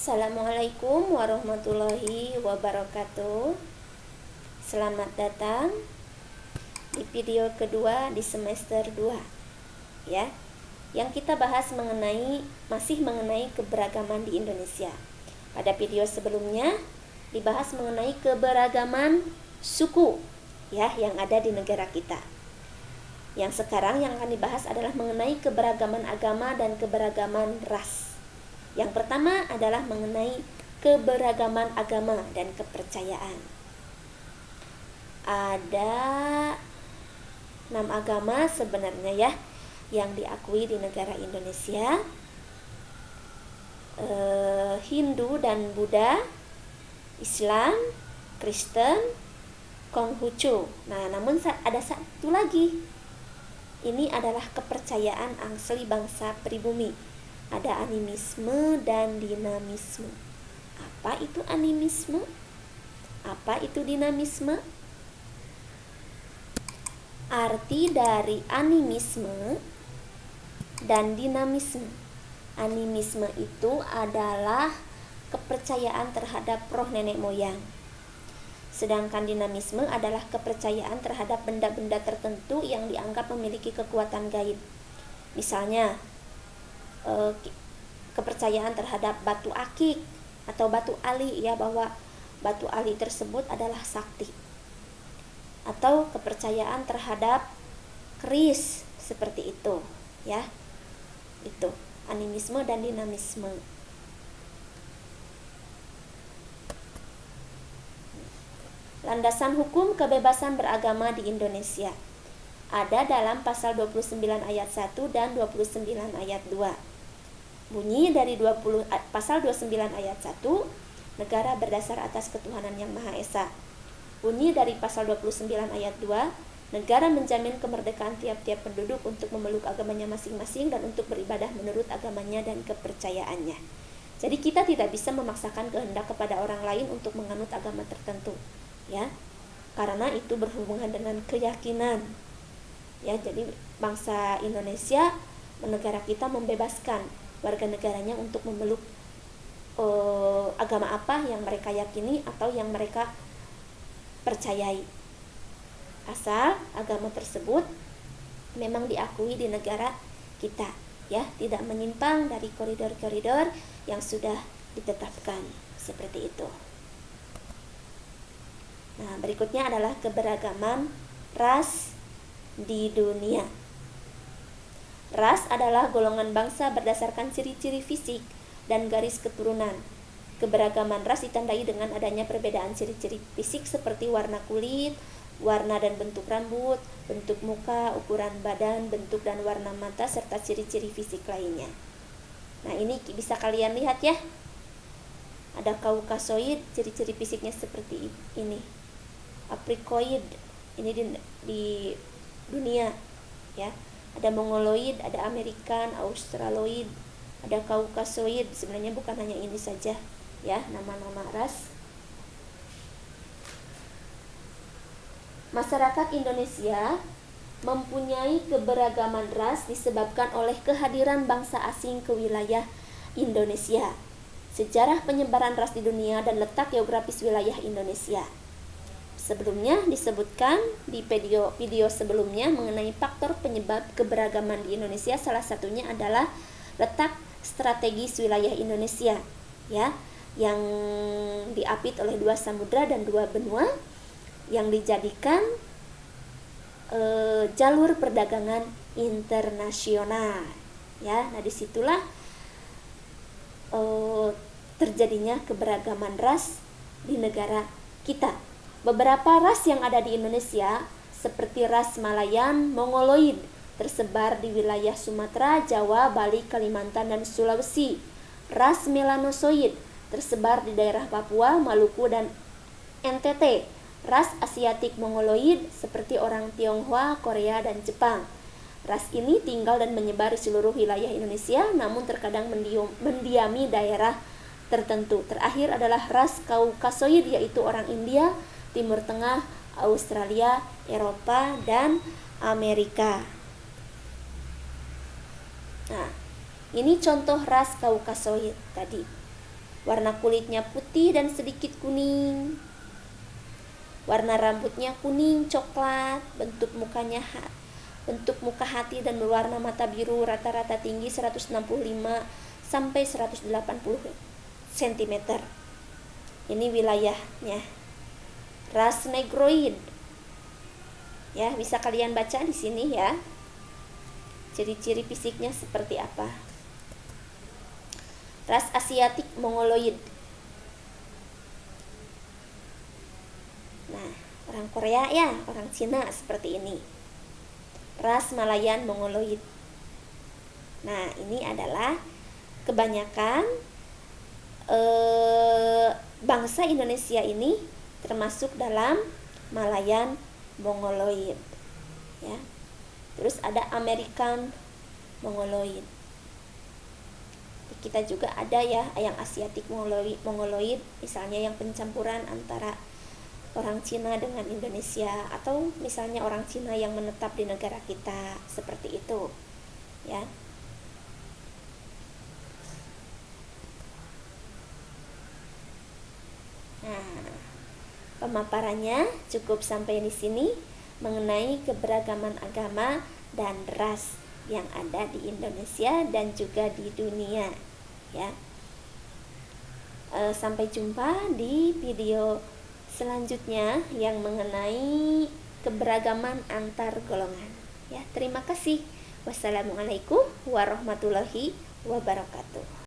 Assalamualaikum warahmatullahi wabarakatuh. Selamat datang di video kedua di semester 2 ya. Yang kita bahas masih mengenai keberagaman di Indonesia. Pada video sebelumnya dibahas mengenai keberagaman suku ya yang ada di negara kita. Yang sekarang yang akan dibahas adalah mengenai keberagaman agama dan keberagaman ras. Yang pertama adalah mengenai keberagaman agama dan kepercayaan. Ada 6 agama sebenarnya ya yang diakui di negara Indonesia. Hindu dan Buddha, Islam, Kristen, Konghucu. Nah, namun ada satu lagi. Ini adalah kepercayaan asli bangsa pribumi. Ada animisme dan dinamisme. Apa itu animisme? Apa itu dinamisme? Arti dari animisme dan dinamisme. Animisme itu adalah kepercayaan terhadap roh nenek moyang. Sedangkan dinamisme adalah kepercayaan terhadap benda-benda tertentu yang dianggap memiliki kekuatan gaib. Misalnya, kepercayaan terhadap batu akik atau batu ali ya, bahwa batu ali tersebut adalah sakti. Atau kepercayaan terhadap keris seperti itu ya. Itu animisme dan dinamisme. Landasan hukum kebebasan beragama di Indonesia ada dalam pasal 29 ayat 1 dan 29 ayat 2. Bunyi dari pasal 29 ayat 1, negara berdasar atas ketuhanan yang Maha Esa. Bunyi dari pasal 29 ayat 2, negara menjamin kemerdekaan tiap-tiap penduduk untuk memeluk agamanya masing-masing dan untuk beribadah menurut agamanya dan kepercayaannya. Jadi kita tidak bisa memaksakan kehendak kepada orang lain untuk menganut agama tertentu, ya. Karena itu berhubungan dengan keyakinan. Ya, jadi bangsa Indonesia, negara kita membebaskan warga negaranya untuk memeluk agama apa yang mereka yakini atau yang mereka percayai, asal agama tersebut memang diakui di negara kita ya, tidak menyimpang dari koridor-koridor yang sudah ditetapkan seperti itu. Nah, berikutnya adalah keberagaman ras di dunia. Ras adalah golongan bangsa berdasarkan ciri-ciri fisik dan garis keturunan. Keberagaman ras ditandai dengan adanya perbedaan ciri-ciri fisik seperti warna kulit, warna dan bentuk rambut, bentuk muka, ukuran badan, bentuk dan warna mata, serta ciri-ciri fisik lainnya. Nah, ini bisa kalian lihat ya. Ada Kaukasoid, ciri-ciri fisiknya seperti ini. Afrikoid, ini di dunia ya. Ada Mongoloid, ada Amerikan, Australoid, ada Kaukasoid. Sebenarnya bukan hanya ini saja ya, nama-nama ras. Masyarakat Indonesia mempunyai keberagaman ras disebabkan oleh kehadiran bangsa asing ke wilayah Indonesia, sejarah penyebaran ras di dunia, dan letak geografis wilayah Indonesia. Sebelumnya disebutkan di video sebelumnya mengenai faktor penyebab keberagaman di Indonesia. Salah satunya adalah letak strategis wilayah Indonesia ya, yang diapit oleh 2 samudra dan 2 benua yang dijadikan jalur perdagangan internasional ya. Nah, disitulah terjadinya keberagaman ras di negara kita. Beberapa ras yang ada di Indonesia seperti ras Malayan, Mongoloid tersebar di wilayah Sumatera, Jawa, Bali, Kalimantan, dan Sulawesi. Ras Melanosoid tersebar di daerah Papua, Maluku, dan NTT. Ras Asiatik Mongoloid seperti orang Tionghoa, Korea, dan Jepang. Ras ini tinggal dan menyebar di seluruh wilayah Indonesia, namun terkadang mendiami daerah tertentu. Terakhir adalah ras Kaukasoid, yaitu orang India, Timur Tengah, Australia, Eropa, dan Amerika. Nah, ini contoh ras Kaukasoid tadi. Warna kulitnya putih dan sedikit kuning. Warna rambutnya kuning coklat. Bentuk muka hati dan berwarna mata biru, rata-rata tinggi 165 sampai 180 cm. Ini wilayahnya. Ras Negroid. Ya, bisa kalian baca di sini ya. Ciri-ciri fisiknya seperti apa. Ras Asiatik Mongoloid. Nah, orang Korea ya, orang Cina seperti ini. Ras Malayan Mongoloid. Nah, ini adalah kebanyakan bangsa Indonesia ini termasuk dalam Malayan Mongoloid. Ya. Terus ada American Mongoloid. Kita juga ada ya yang Asiatik Mongoloid, misalnya yang pencampuran antara orang Cina dengan Indonesia, atau misalnya orang Cina yang menetap di negara kita, seperti itu ya. Nah, pemaparannya cukup sampai di sini mengenai keberagaman agama dan ras yang ada di Indonesia dan juga di dunia ya. Sampai jumpa di video selanjutnya yang mengenai keberagaman antar golongan ya. Terima kasih. Wassalamualaikum warahmatullahi wabarakatuh.